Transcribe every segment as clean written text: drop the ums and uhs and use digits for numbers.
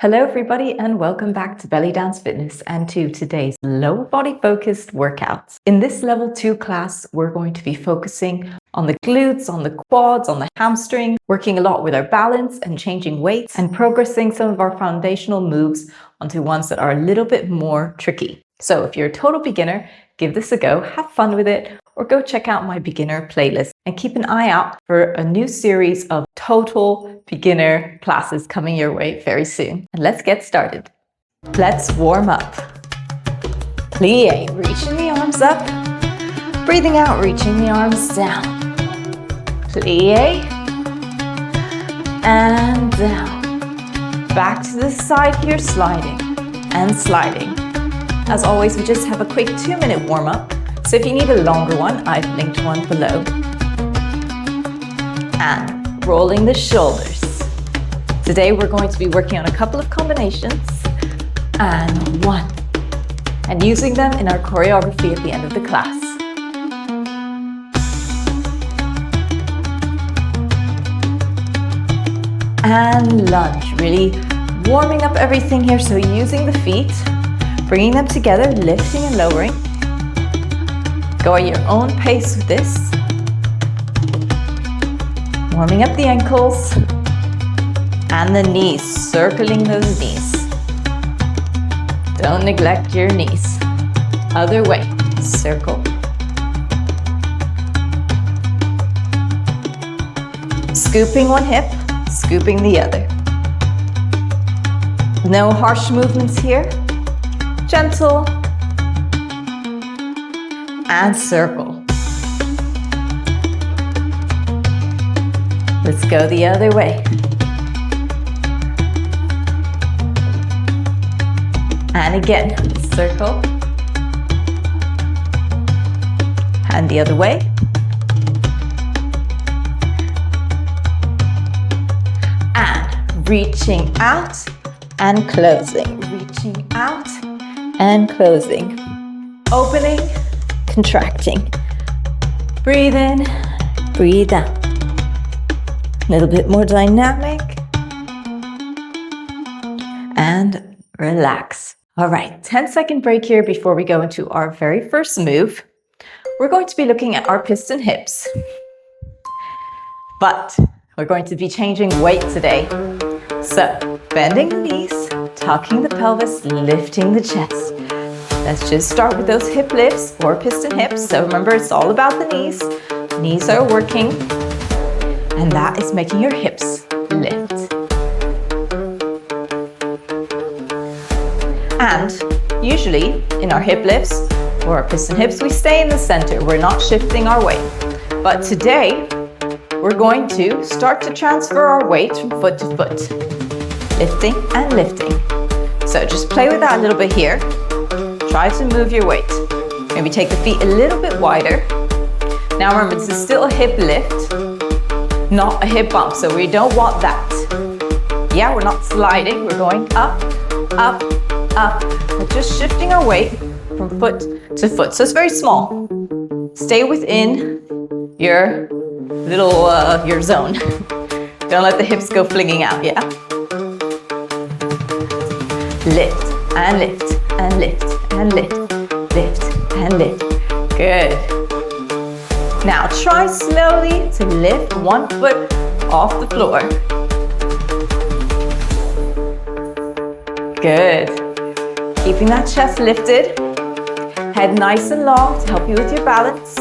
Hello everybody and welcome back to Belly Dance Fitness and to today's lower body focused workouts. In this level 2 class, we're going to be focusing on the glutes, on the quads, on the hamstring, working a lot with our balance and changing weights and progressing some of our foundational moves onto ones that are a little bit more tricky. So if you're a total beginner, give this a go, have fun with it, or go check out my beginner playlist and keep an eye out for a new series of total beginner classes coming your way very soon. And let's get started. Let's warm up. Plie, reaching the arms up. Breathing out, reaching the arms down. Plie. And down. Back to the side here, sliding and sliding. As always, we just have a quick 2-minute warm up. So if you need a longer one, I've linked one below. And rolling the shoulders. Today we're going to be working on a couple of combinations. And 1. And using them in our choreography at the end of the class. And lunge, really warming up everything here. So using the feet, bringing them together, lifting and lowering. Go at your own pace with this. Warming up the ankles and the knees, circling those knees. Don't neglect your knees. Other way, circle. Scooping one hip, scooping the other. No harsh movements here. Gentle. And circle. Let's go the other way. And again, circle. And the other way. And reaching out and closing. Reaching out and closing. Opening, contracting. Breathe in, breathe out. A little bit more dynamic. And relax. All right, 10-second break here before we go into our very first move. We're going to be looking at our piston hips. But we're going to be changing weight today. So, bending the knees, tucking the pelvis, lifting the chest. Let's just start with those hip lifts or piston hips. So remember, it's all about the knees. Knees are working, and that is making your hips lift. And usually in our hip lifts or our piston hips, we stay in the center. We're not shifting our weight. But today, we're going to start to transfer our weight from foot to foot. Lifting and lifting. So just play with that a little bit here. Try to move your weight. Maybe take the feet a little bit wider. Now remember, this is still a hip lift, not a hip bump, so we don't want that. Yeah, we're not sliding, we're going up, up, up. We're just shifting our weight from foot to foot. So it's very small. Stay within your little, your zone. Don't let the hips go flinging out, yeah? Lift and lift and lift. And lift, lift, and lift. Good. Now try slowly to lift one foot off the floor. Good. Keeping that chest lifted. Head nice and long to help you with your balance.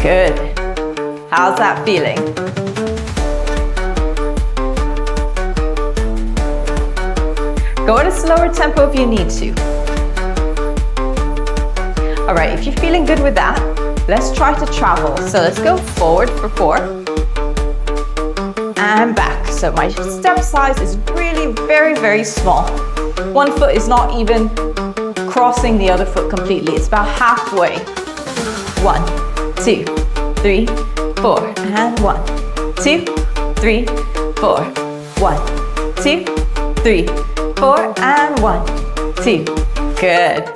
Good. How's that feeling? Go at a slower tempo if you need to. All right, if you're feeling good with that, let's try to travel. So let's go forward for 4. And back. So my step size is really very, very small. One foot is not even crossing the other foot completely. It's about halfway. 1, 2, 3, 4. And 1, 2, 3, 4. 1, 2, 3, 4, and 1, 2. Good.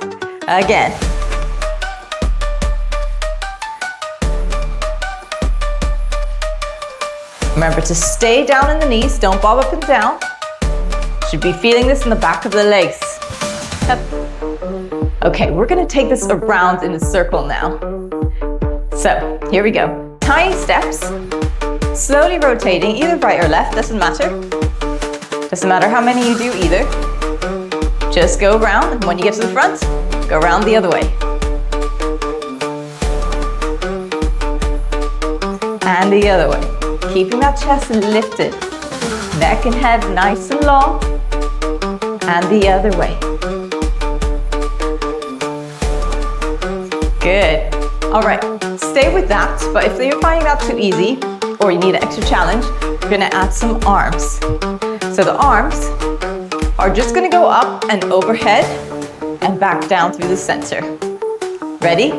Again. Remember to stay down in the knees, don't bob up and down. Should be feeling this in the back of the legs. Up. Okay, we're gonna take this around in a circle now. So, here we go. Tiny steps, slowly rotating, either right or left, doesn't matter. Doesn't matter how many you do either. Just go around, and when you get to the front, go around the other way. And the other way. Keeping that chest lifted. Neck and head nice and long. And the other way. Good. All right, stay with that, but if you're finding that too easy, or you need an extra challenge, you're gonna add some arms. So the arms are just gonna go up and overhead and back down through the center. Ready?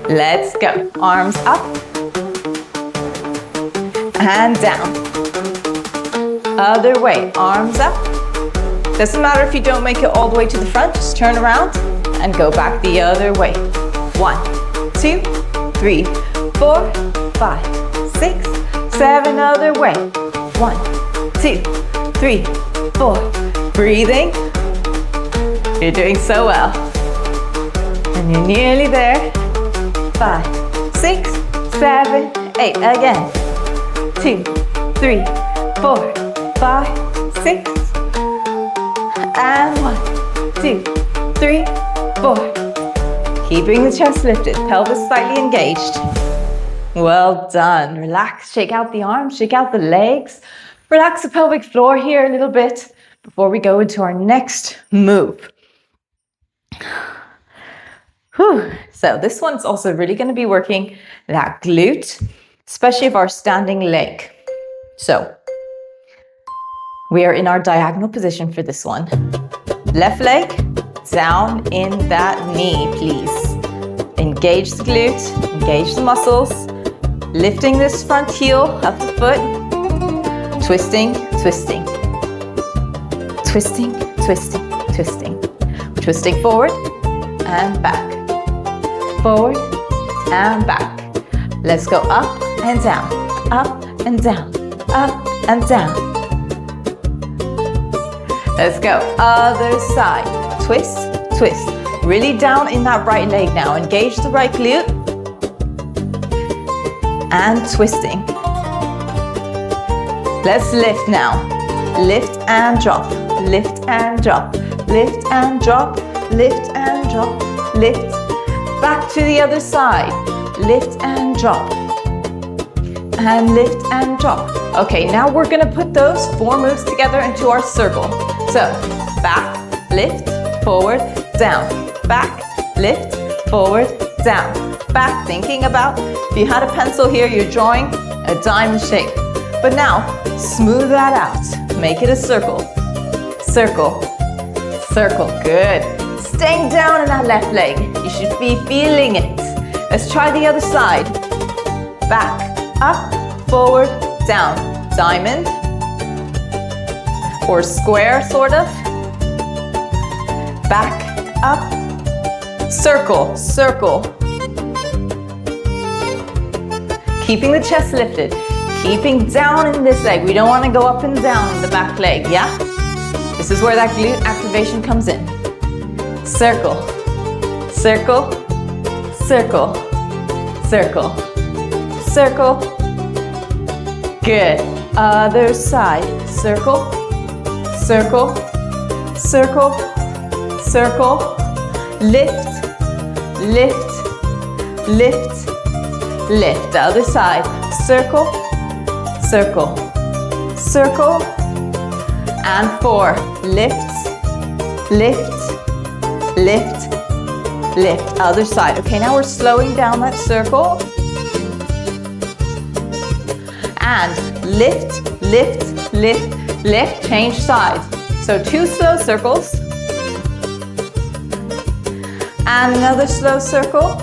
Let's go. Arms up and down. Other way, arms up. Doesn't matter if you don't make it all the way to the front, just turn around and go back the other way. 1, 2, 3, 4, 5, 6, 7, other way. 1, 2, 3, 4. Breathing. You're doing so well. And you're nearly there. 5, 6, 7, 8. Again. 2, 3, 4, 5, 6. And 1, 2, 3, 4. Keeping the chest lifted, pelvis slightly engaged. Well done. Relax, shake out the arms, shake out the legs. Relax the pelvic floor here a little bit before we go into our next move. Whew. So this one's also really going to be working that glute, especially of our standing leg. So we are in our diagonal position for this one. Left leg down in that knee, please. Engage the glute, engage the muscles. Lifting this front heel up the foot. Twisting, twisting. Twisting, twisting, twisting. Twisting forward and back. Forward and back. Let's go up and down, up and down, up and down. Let's go, other side. Twist, twist. Really down in that right leg now. Engage the right glute. And twisting. Let's lift now. Lift and drop, lift and drop, lift and drop, lift and drop, lift. Back to the other side. Lift and drop. And lift and drop. Okay, now we're gonna put those 4 moves together into our circle. So, back, lift, forward, down, back, lift, forward, down, back. Thinking about, if you had a pencil here, you're drawing a diamond shape. But now, smooth that out. Make it a circle. Circle, circle, good. Staying down in that left leg. You should be feeling it. Let's try the other side. Back, up, forward, down. Diamond, or square, sort of. Back, up, circle, circle. Keeping the chest lifted, keeping down in this leg. We don't want to go up and down in the back leg, yeah? This is where that glute activation comes in. Circle, circle, circle, circle, circle. Good. Other side. Circle, circle, circle, circle. Lift, lift, lift, lift. The other side. Circle, circle, circle. And 4. Lift, lift, lift, lift. Other side. Okay, now we're slowing down that circle. And lift, lift, lift, lift. Change sides. So 2 slow circles. And another slow circle.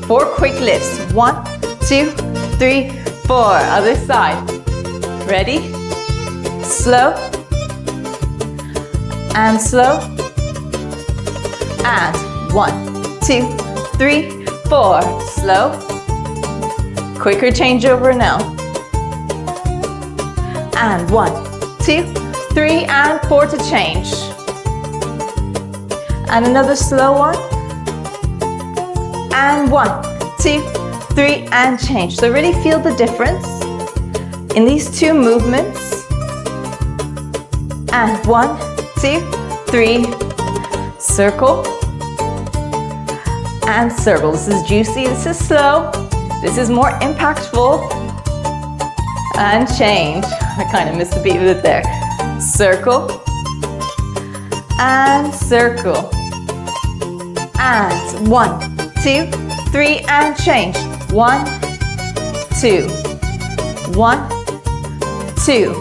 4 quick lifts. 1, 2, 3, 4. Other side. Ready? Slow. And slow. And 1, 2, 3, 4. Slow. Quicker changeover now. And 1, 2, 3, and 4 to change. And another slow one. And 1, 2, 3, and change. So really feel the difference in these two movements. And 1, 2, 3, circle and circle. This is juicy, this is slow, this is more impactful. And change. I kind of missed the beat of it there. Circle and circle. And 1, 2, 3, and change. 1, 2, 1, 2,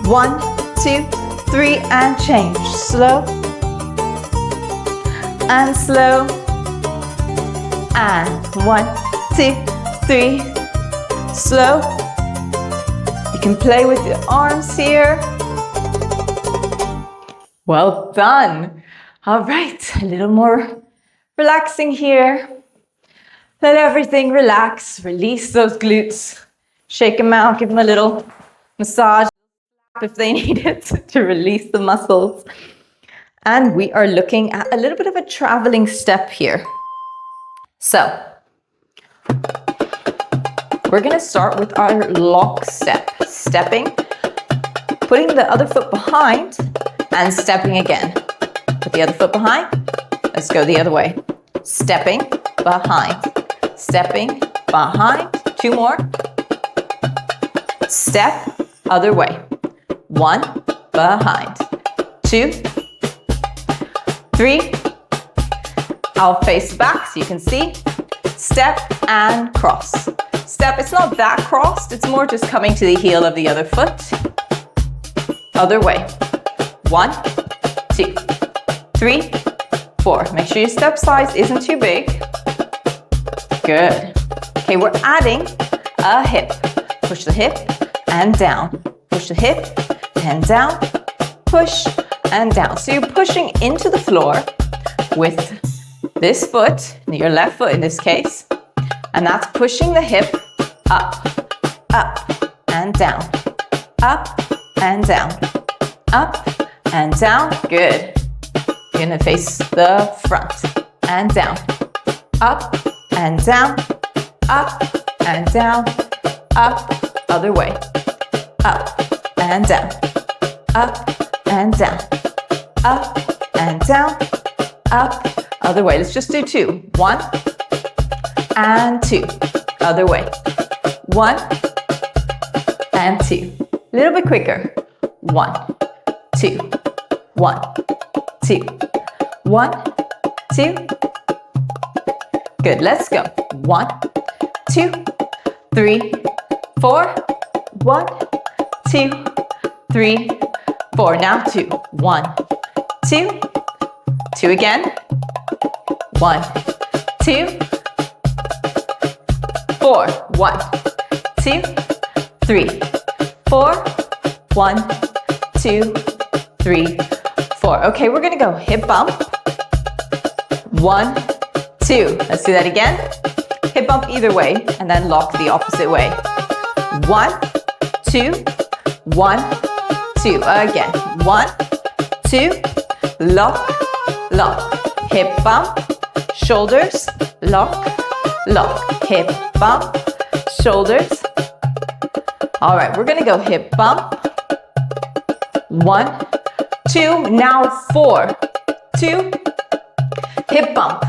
1, 2, 3, and change. Slow and slow. And 1, 2, 3, slow. You can play with your arms here. Well done. All right, a little more relaxing here. Let everything relax. Release those glutes. Shake them out, give them a little massage if they need it to release the muscles. And we are looking at a little bit of a traveling step here. So, we're going to start with our lock step. Stepping, putting the other foot behind, and stepping again. Put the other foot behind. Let's go the other way. Stepping, behind. Stepping, behind. 2 more. Step, other way. 1, behind. 2, 3. I'll face back so you can see. Step and cross. Step, it's not that crossed, it's more just coming to the heel of the other foot. Other way. 1, 2, 3, 4. Make sure your step size isn't too big. Good. Okay, we're adding a hip. Push the hip and down. Push the hip and down. Push and down. So you're pushing into the floor with this foot, your left foot in this case, and that's pushing the hip up, up, and down, up, and down, up, and down. Good. You're gonna face the front and down, up, and down, up, and down, up, other way, up, and down, up, and down, up, and down, up, other way. Let's just do 2. 1 and 2. Other way. 1 and 2. A little bit quicker. 1, 2, 1, 2, 1, 2. Good. Let's go. 1, 2, 3, 4. 1, 2, 3, 4. Now 2. 1, 2, 2 again. 1, 2, 4. 1, 2, 3, 4. 1, 2, 3, 4. Okay, we're gonna go hip bump. 1, 2. Let's do that again. Hip bump either way, and then lock the opposite way. 1, 2, 1, 2. Again. 1, 2. Lock, lock. Hip bump. Shoulders, lock, lock, hip bump, shoulders. All right, we're gonna go hip bump. 1, 2, now 4, 2, hip bump,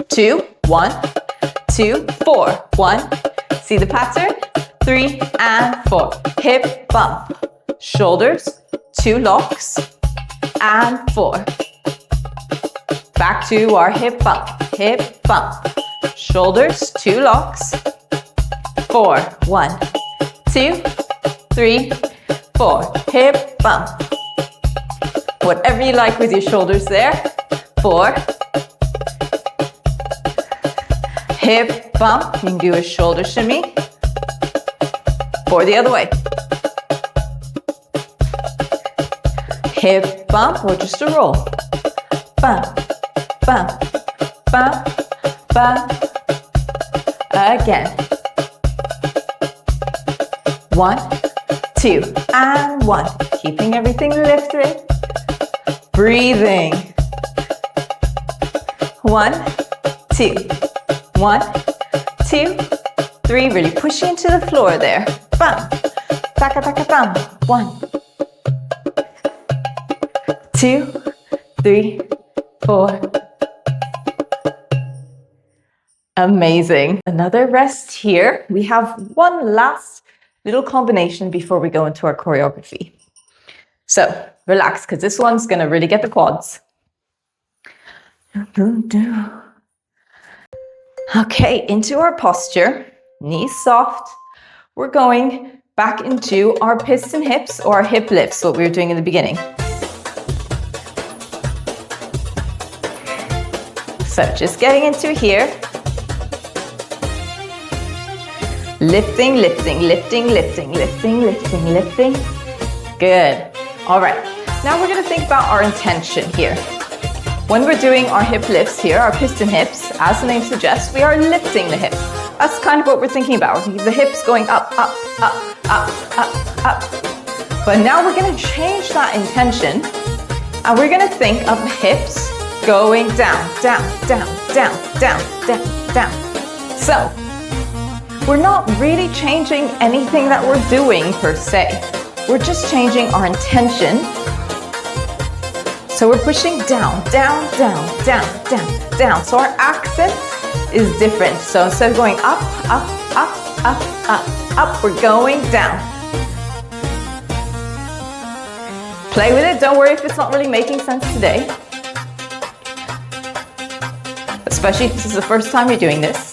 2, 1, 2, 4, 1. See the pattern? 3 and 4. Hip bump, shoulders, 2 locks, and 4. Back to our hip bump, shoulders, 2 locks, 4, 1, 2, 3, 4, hip bump. Whatever you like with your shoulders there. 4, hip bump, you can do a shoulder shimmy, 4 the other way. Hip bump or just a roll. Bump, bump, bump, bump. Again. 1, 2, and 1. Keeping everything lifted. Breathing. 1, 2, 1, 2, 3. Really pushing into the floor there. Bam. Taka, taka, bam. 1, 2, 3, 4. Amazing. Another rest here. We have one last little combination before we go into our choreography. So relax, because this one's going to really get the quads. Okay, into our posture. Knees soft. We're going back into our piston hips or our hip lifts, what we were doing in the beginning. So just getting into here. Lifting, lifting, lifting, lifting, lifting, lifting, lifting. Good. All right. Now we're going to think about our intention here. When we're doing our hip lifts here, our piston hips, as the name suggests, we are lifting the hips. That's kind of what we're thinking about. The hips going up, up, up, up, up, up. But now we're going to change that intention and we're going to think of the hips going down, down, down, down, down, down, down. So, we're not really changing anything that we're doing per se. We're just changing our intention. So we're pushing down, down, down, down, down, down. So our accent is different. So instead of going up, up, up, up, up, up, we're going down. Play with it. Don't worry if it's not really making sense today. Especially if this is the first time you're doing this.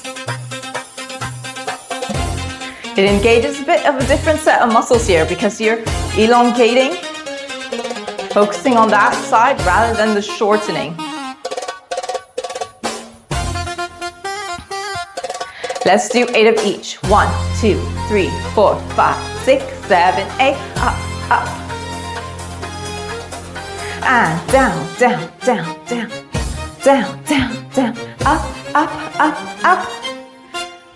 It engages a bit of a different set of muscles here because you're elongating, focusing on that side rather than the shortening. Let's do 8 of each. 1, 2, 3, 4, 5, 6, 7, 8. Up, up. And down, down, down, down. Down, down, down. Up, up, up, up.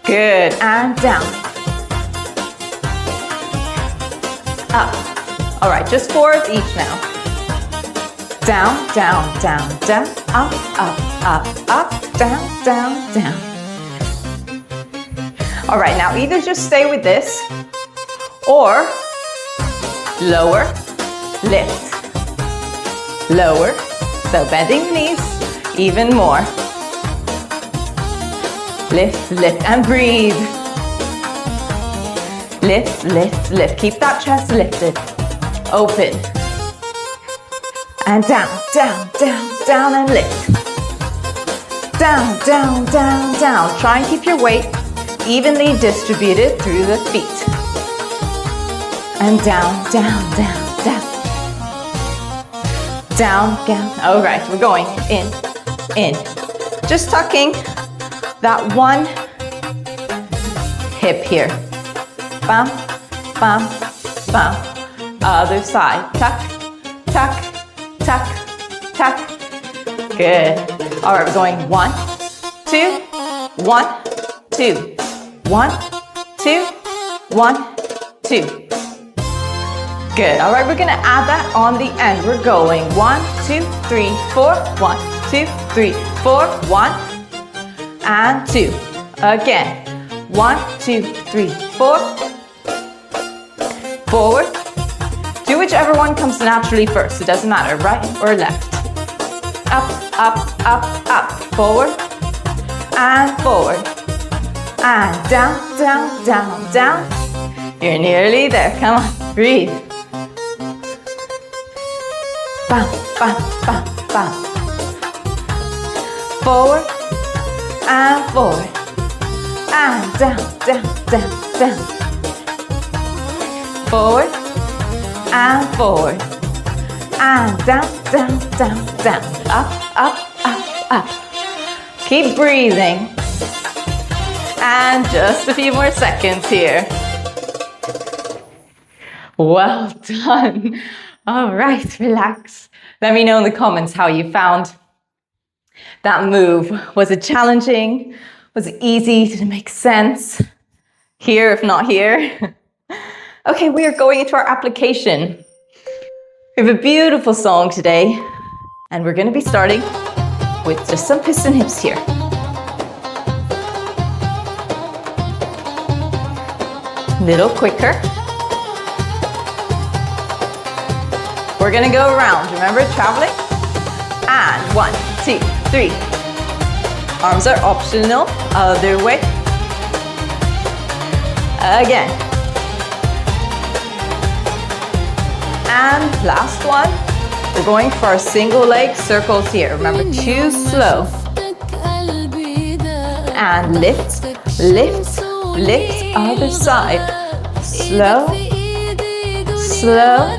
Good. And down. Up. All right, just 4 of each now. Down, down, down, down, up, up, up, up, down, down, down. All right, now either just stay with this or lower, lift, lower. So bending the knees even more. Lift, lift, and breathe. Lift, lift, lift. Keep that chest lifted. Open. And down, down, down, down, and lift. Down, down, down, down. Try and keep your weight evenly distributed through the feet. And down, down, down, down. Down, down. All right, we're going in, in. Just tucking that one hip here. Bam, bam, bam. Other side. Tuck, tuck, tuck, tuck. Good. All right, we're going 1, 2, 1, 2. 1, 2, 1, 2. Good. All right, we're going to add that on the end. We're going 1, 2, 3, 4. 1, 2, 3, 4. 1 and 2. Again. 1, 2, 3, 4. Forward. Do whichever one comes naturally first. It doesn't matter, right or left. Up, up, up, up. Forward and forward. And down, down, down, down. You're nearly there. Come on, breathe. Bam, bam, bam, bam. Forward and forward. And down, down, down, down. Forward and forward. And down, down, down, down. Up, up, up, up. Keep breathing. And just a few more seconds here. Well done. All right, relax. Let me know in the comments how you found that move. Was it challenging? Was it easy? Did it make sense? Here, if not here? Okay, we are going into our application. We have a beautiful song today, and we're going to be starting with just some piston hips here. Little quicker. We're going to go around, remember, traveling? And 1, 2, 3. Arms are optional, other way. Again. And last one. We're going for our single leg circles here. Remember, too slow. And lift, lift, lift, other side. Slow, slow,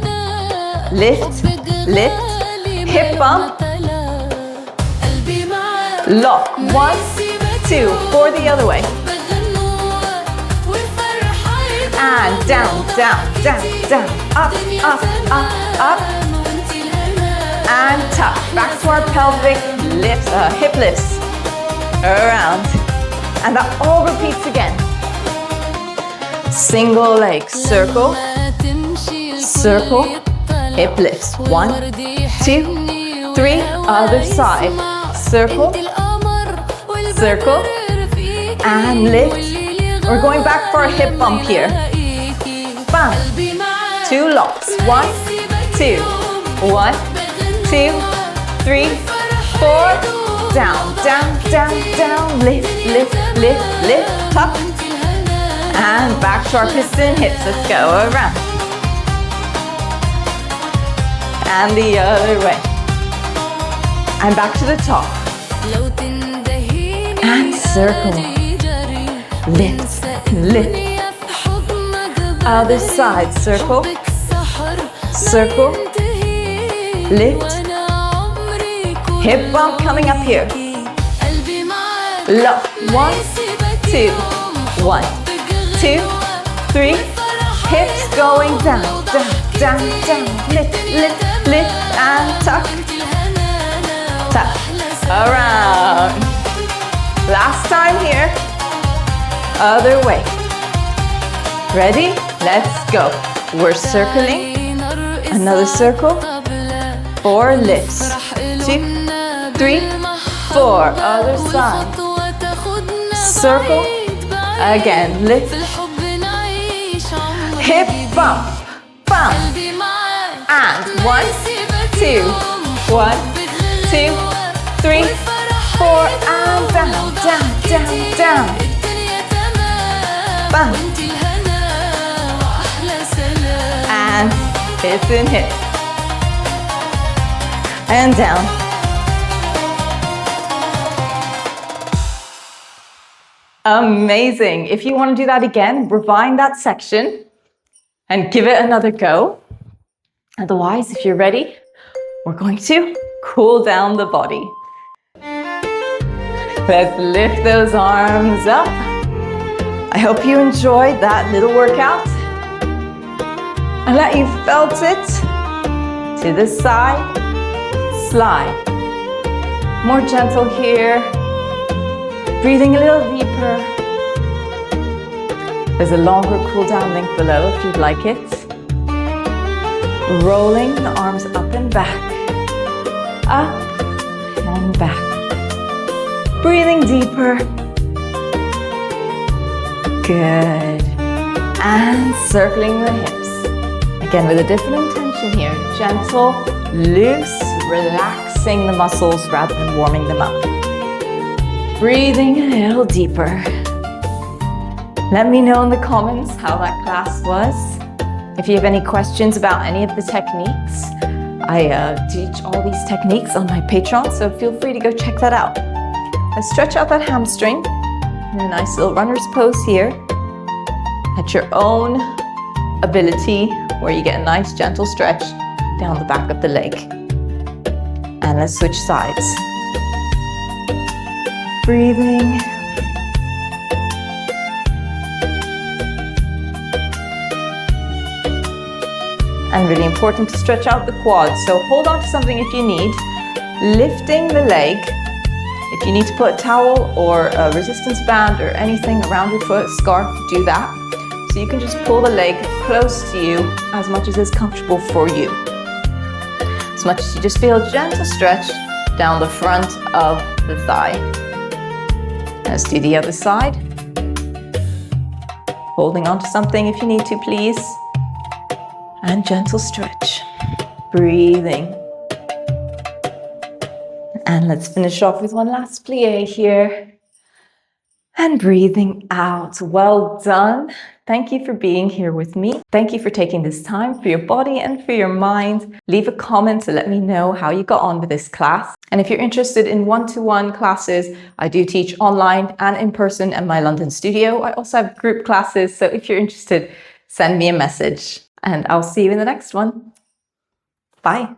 lift, lift, hip bump. Lock, 1, 2, for the other way. And down, down, down, down, up, up, up, up. And tuck, back to our pelvic lifts, hip lifts. Around. And that all repeats again. Single leg, circle, circle, hip lifts. 1, 2, 3, other side. Circle, circle, and lift. We're going back for a hip bump here. Bam. 2 locks. 1, 2, 1, 2, 3, 4. Down, down, down, down. Lift, lift, lift, lift. Tuck. And back to our piston hips. Let's go around. And the other way. And back to the top. And circle. Lift, lift. Other side, circle. Circle. Lift. Hip bump coming up here. Lock. 1, 2, 1, 2, 3. Hips going down, down, down, down. Lift, lift, lift, and tuck. Tuck. Around. Last time here. Other way. Ready? Let's go. We're circling. Another circle. 4 lifts. 2, 3, 4. Other side. Circle. Again. Lift. Hip bump. Bump. And 1, 2, 1, 2, 3, 4. And down, down, down, down. Bump. And piston hip. And down. Amazing. If you want to do that again, rewind that section and give it another go. Otherwise, if you're ready, we're going to cool down the body. Let's lift those arms up. I hope you enjoyed that little workout and that you felt it to the side, slide. More gentle here, breathing a little deeper. There's a longer cool down link below if you'd like it. Rolling the arms up and back, up and back. Breathing deeper. Good. And circling the hips. Again, with a different intention here. Gentle, loose, relaxing the muscles rather than warming them up. Breathing a little deeper. Let me know in the comments how that class was. If you have any questions about any of the techniques, I teach all these techniques on my Patreon, so feel free to go check that out. Let's stretch out that hamstring in a nice little runner's pose here at your own ability, where you get a nice gentle stretch down the back of the leg. And let's switch sides. Breathing. And really important to stretch out the quads. So hold on to something if you need. Lifting the leg. If you need to put a towel or a resistance band or anything around your foot, scarf, do that. So you can just pull the leg close to you as much as is comfortable for you. As much as you just feel a gentle stretch down the front of the thigh. Let's do the other side. Holding on to something if you need to, please. And gentle stretch. Breathing. And let's finish off with one last plie here. And breathing out. Well done. Thank you for being here with me. Thank you for taking this time for your body and for your mind. Leave a comment to let me know how you got on with this class. And if you're interested in one-to-one classes, I do teach online and in person at my London studio. I also have group classes, so if you're interested, send me a message. And I'll see you in the next one. Bye.